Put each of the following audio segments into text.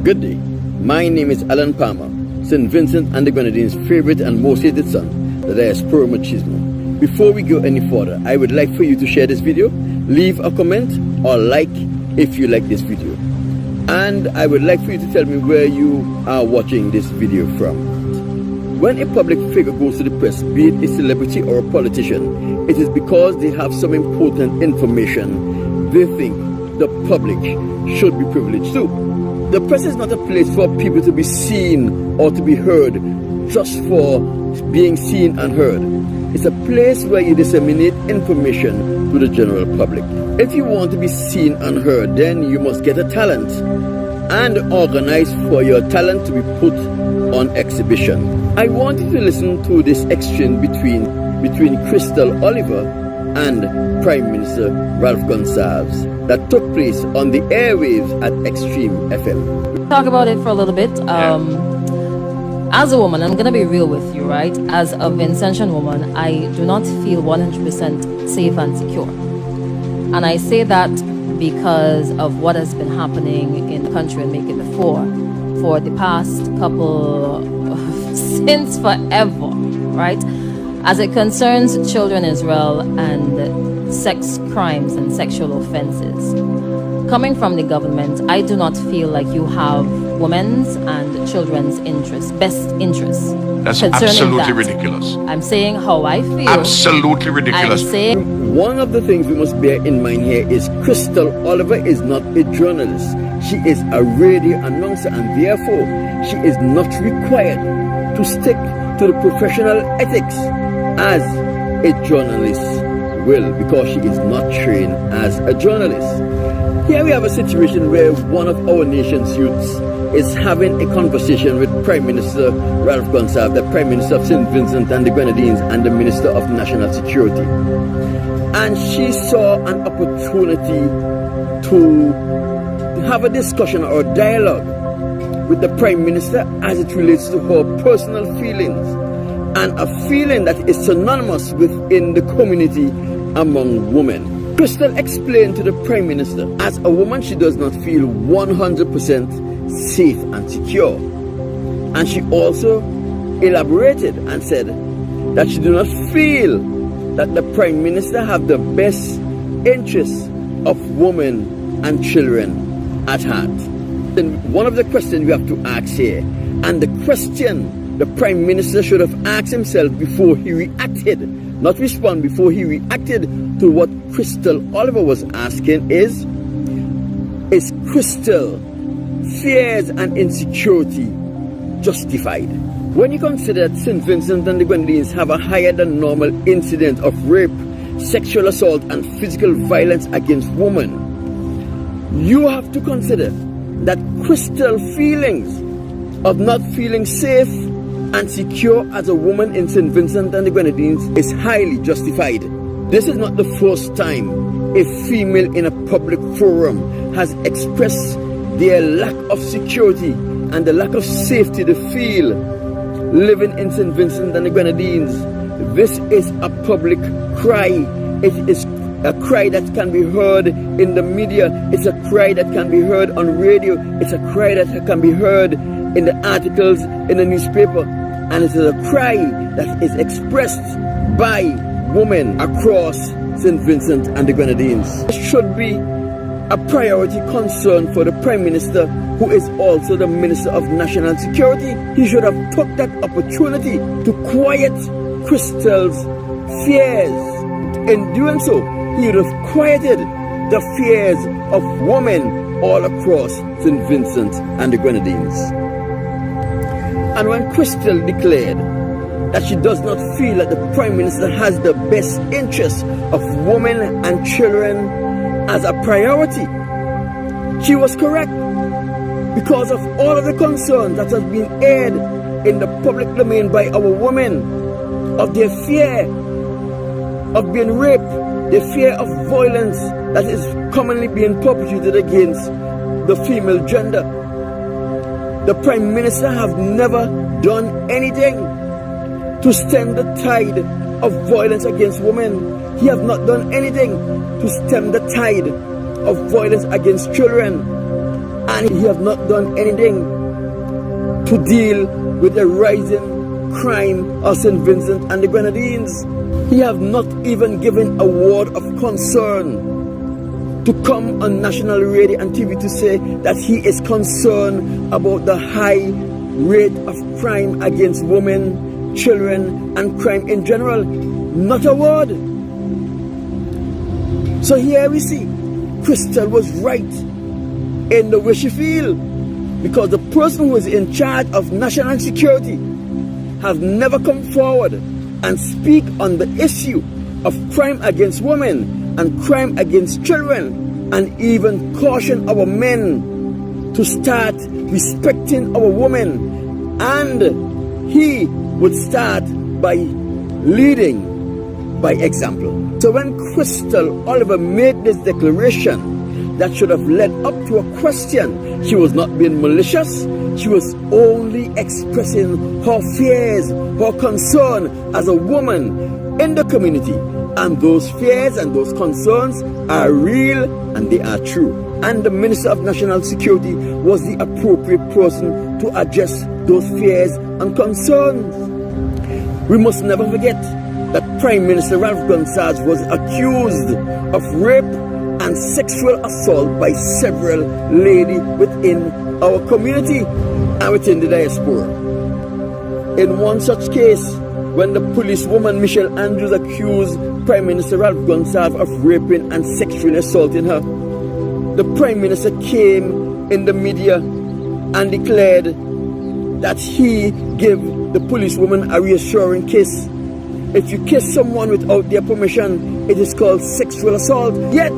Good day. My name is Alan Palmer, St. Vincent and the Grenadines' favorite and most hated son, the diaspora machismo. Before we go any further, I would like for you to share this video, leave a comment or like if you like this video. And I would like for you to tell me where you are watching this video from. When a public figure goes to the press, be it a celebrity or a politician, it is because they have some important information they think the public should be privileged to. The press is not a place for people to be seen or to be heard just for being seen and heard. It's a place where you disseminate information to the general public. If you want to be seen and heard, then you must get a talent and organize for your talent to be put on exhibition. I want you to listen to this exchange between Crystal Oliver and Prime Minister Ralph Gonsalves that took place on the airwaves at Extreme FM. Talk about it for a little bit. As a woman, I'm going to be real with you, right? As a Vincentian woman, I do not feel 100% safe and secure. And I say that because of what has been happening in the country and make it before for the past couple since forever, right? As it concerns children in Israel and sex crimes and sexual offenses. Coming from the government, I do not feel like you have women's and children's interests, best interests. That's absolutely ridiculous. I'm saying how I feel. Absolutely ridiculous. I'm saying one of the things we must bear in mind here is Crystal Oliver is not a journalist. She is a radio announcer, and therefore she is not required to stick to the professional ethics as a journalist will, because she is not trained as a journalist. Here we have a situation where one of our nation's youths is having a conversation with Prime Minister Ralph Gonsalves, the Prime Minister of St. Vincent and the Grenadines and the Minister of National Security. And she saw an opportunity to have a discussion or dialogue with the Prime Minister as it relates to her personal feelings, and a feeling that is synonymous within the community among women. Crystal explained to the Prime Minister, as a woman she does not feel 100% safe and secure. And she also elaborated and said that she do not feel that the Prime Minister have the best interests of women and children at heart. And one of the questions we have to ask here, and the question the Prime Minister should have asked himself before he reacted, not respond, before he reacted to what Crystal Oliver was asking is Crystal fears and insecurity justified? When you consider that St. Vincent and the Grenadines have a higher than normal incidence of rape, sexual assault and physical violence against women, you have to consider that Crystal feelings of not feeling safe and secure as a woman in St. Vincent and the Grenadines is highly justified. This is not the first time a female in a public forum has expressed their lack of security and the lack of safety they feel living in St. Vincent and the Grenadines. This is a public cry. It is a cry that can be heard in the media. It's a cry that can be heard on radio. It's a cry that can be heard in the articles in the newspaper, and it is a cry that is expressed by women across St. Vincent and the Grenadines. It should be a priority concern for the Prime Minister, who is also the Minister of National Security. He should have took that opportunity to quiet Crystal's fears. In doing so, he would have quieted the fears of women all across St. Vincent and the Grenadines. And when Crystal declared that she does not feel that the Prime Minister has the best interests of women and children as a priority, she was correct, because of all of the concerns that have been aired in the public domain by our women, of their fear of being raped, the fear of violence that is commonly being perpetrated against the female gender. The Prime Minister have never done anything to stem the tide of violence against women. He have not done anything to stem the tide of violence against children. and he have not done anything to deal with the rising crime of St. Vincent and the Grenadines. He have not even given a word of concern to come on national radio and TV to say that he is concerned about the high rate of crime against women, children, and crime in general. Not a word. So here we see Crystal was right in the way she feel, because the person who is in charge of national security have never come forward and speak on the issue of crime against women and crime against children, and even caution our men to start respecting our women. And he would start by leading by example. So when Crystal Oliver made this declaration that should have led up to a question, she was not being malicious. She was only expressing her fears, her concern as a woman in the community. And those fears and those concerns are real and they are true. And the Minister of National Security was the appropriate person to address those fears and concerns. We must never forget that Prime Minister Ralph Gonsalves was accused of rape and sexual assault by several ladies within our community and within the diaspora. In one such case, when the policewoman Michelle Andrews accused Prime Minister Ralph Gonsalves of raping and sexually assaulting her, the Prime Minister came in the media and declared that he gave the policewoman a reassuring kiss. If you kiss someone without their permission, it is called sexual assault. Yet,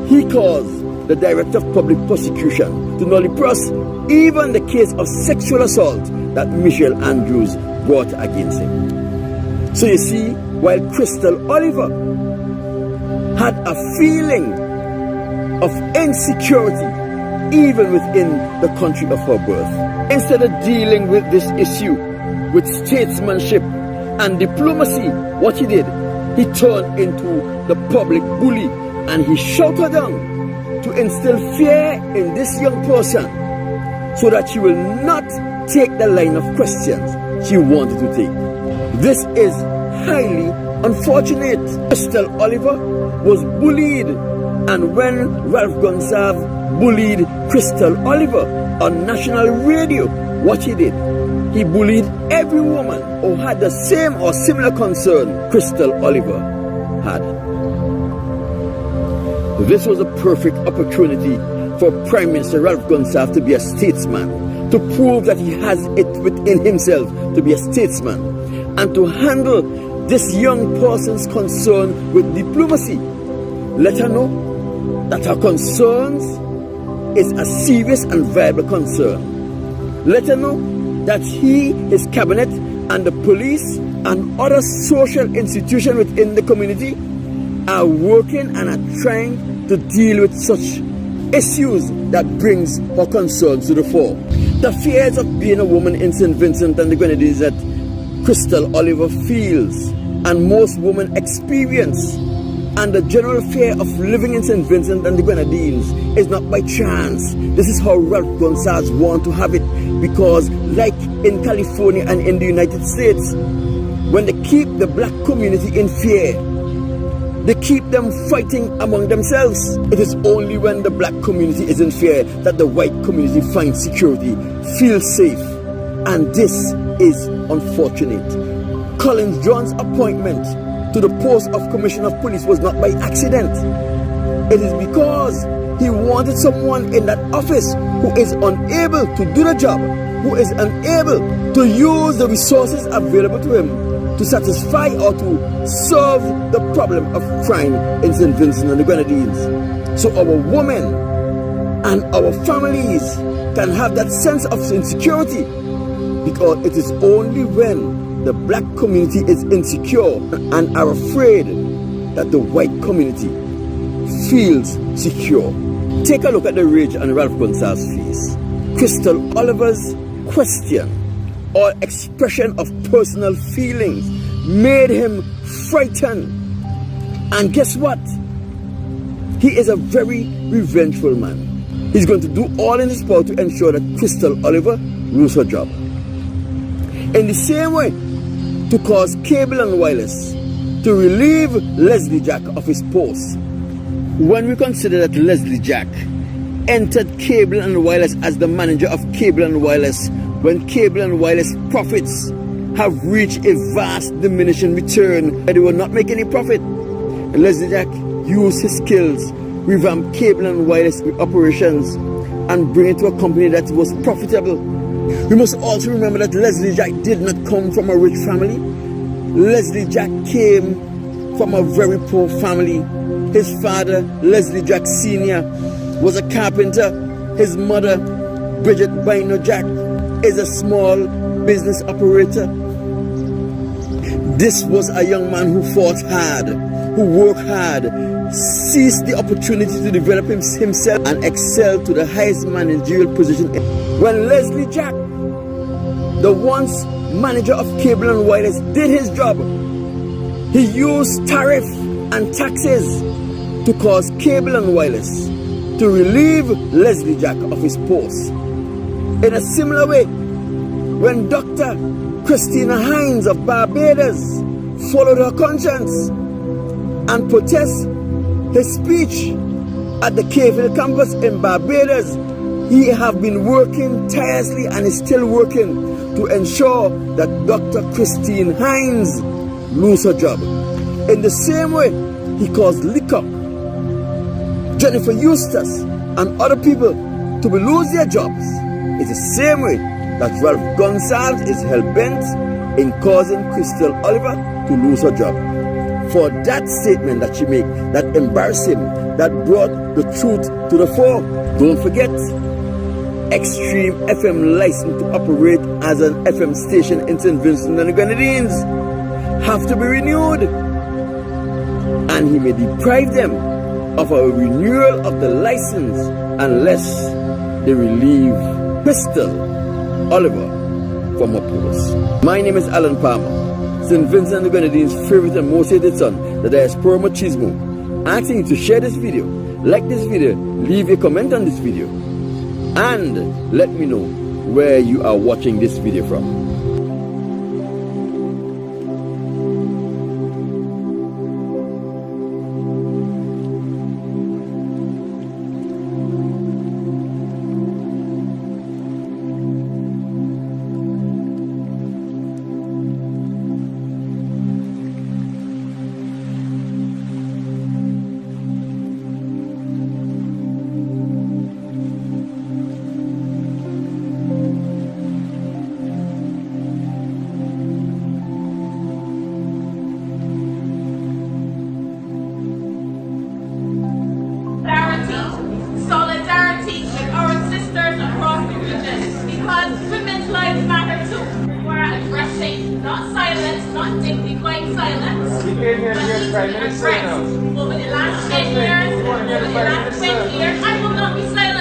he caused the Director of Public Prosecution to nully press even the case of sexual assault that Michelle Andrews brought against him. So you see, while Crystal Oliver had a feeling of insecurity even within the country of her birth, instead of dealing with this issue with statesmanship and diplomacy, what he did, he turned into the public bully and he shouted down to instill fear in this young person so that she will not take the line of questions she wanted to take. This is highly unfortunate. Crystal Oliver was bullied, and when Ralph Gonsalves bullied Crystal Oliver on national radio, what he did, he bullied every woman who had the same or similar concern Crystal Oliver had. This was a perfect opportunity for Prime Minister Ralph Gonsalves to be a statesman, to prove that he has it within himself to be a statesman, and to handle this young person's concern with diplomacy. Let her know that her concerns is a serious and viable concern. Let her know that he, his cabinet, and the police and other social institutions within the community are working and are trying to deal with such issues that brings her concerns to the fore. The fears of being a woman in St. Vincent and the Grenadines that Crystal Oliver feels and most women experience, and the general fear of living in St. Vincent and the Grenadines is not by chance. This is how Ralph Gonsalves want to have it, because like in California and in the United States, when they keep the black community in fear, they keep them fighting among themselves. It is only when the black community is in fear that the white community finds security, feels safe. And this is unfortunate. Collins John's appointment to the post of Commissioner of Police was not by accident. It is because he wanted someone in that office who is unable to do the job, who is unable to use the resources available to him to satisfy or to solve the problem of crime in St. Vincent and the Grenadines. So our women and our families can have that sense of insecurity, because it is only when the black community is insecure and are afraid that the white community feels secure. Take a look at the rage on Ralph Gonsalves' face. Crystal Oliver's question or expression of personal feelings made him frightened. And guess what? He is a very revengeful man. He's going to do all in his power to ensure that Crystal Oliver loses her job. In the same way, to cause Cable and Wireless to relieve Leslie Jack of his post. When we consider that Leslie Jack entered Cable and Wireless as the manager of Cable and Wireless when Cable and Wireless profits have reached a vast diminishing return and they will not make any profit, Leslie Jack used his skills, revamp Cable and Wireless operations and bring it to a company that was profitable. We must also remember that Leslie Jack did not come from a rich family. Leslie Jack came from a very poor family. His father, Leslie Jack Sr., was a carpenter. His mother, Bridget Bino Jack, is a small business operator. This was a young man who fought hard, who worked hard, seized the opportunity to develop himself and excel to the highest managerial position. When Leslie Jack, the once manager of Cable and Wireless, did his job, he used tariff and taxes to cause Cable and Wireless to relieve Leslie Jack of his post. In a similar way, when Dr. Christina Hines of Barbados followed her conscience and protested his speech at the Cave Hill campus in Barbados, he have been working tirelessly and is still working to ensure that Dr. Christine Hines lose her job. In the same way, he caused Liquor, Jennifer Eustace, and other people to lose their jobs. It's the same way that Ralph Gonsalves is hell-bent in causing Crystal Oliver to lose her job. For that statement that she made, that embarrassed him, that brought the truth to the fore. Don't forget, Extreme FM license to operate as an FM station in St. Vincent and the Grenadines have to be renewed, and he may deprive them of a renewal of the license unless they relieve Crystal Oliver from her post. My name is Alan Palmer, St. Vincent and the Grenadines' favorite and most hated son, the diaspora machismo, asking you to share this video, like this video, leave a comment on this video, and let me know where you are watching this video from. Solidarity with our sisters across the region, because women's lives matter too. We're addressing not silence, not dignified silence, but need to be addressed. Over the last 10 years, over the last 20 years, I will not be silent.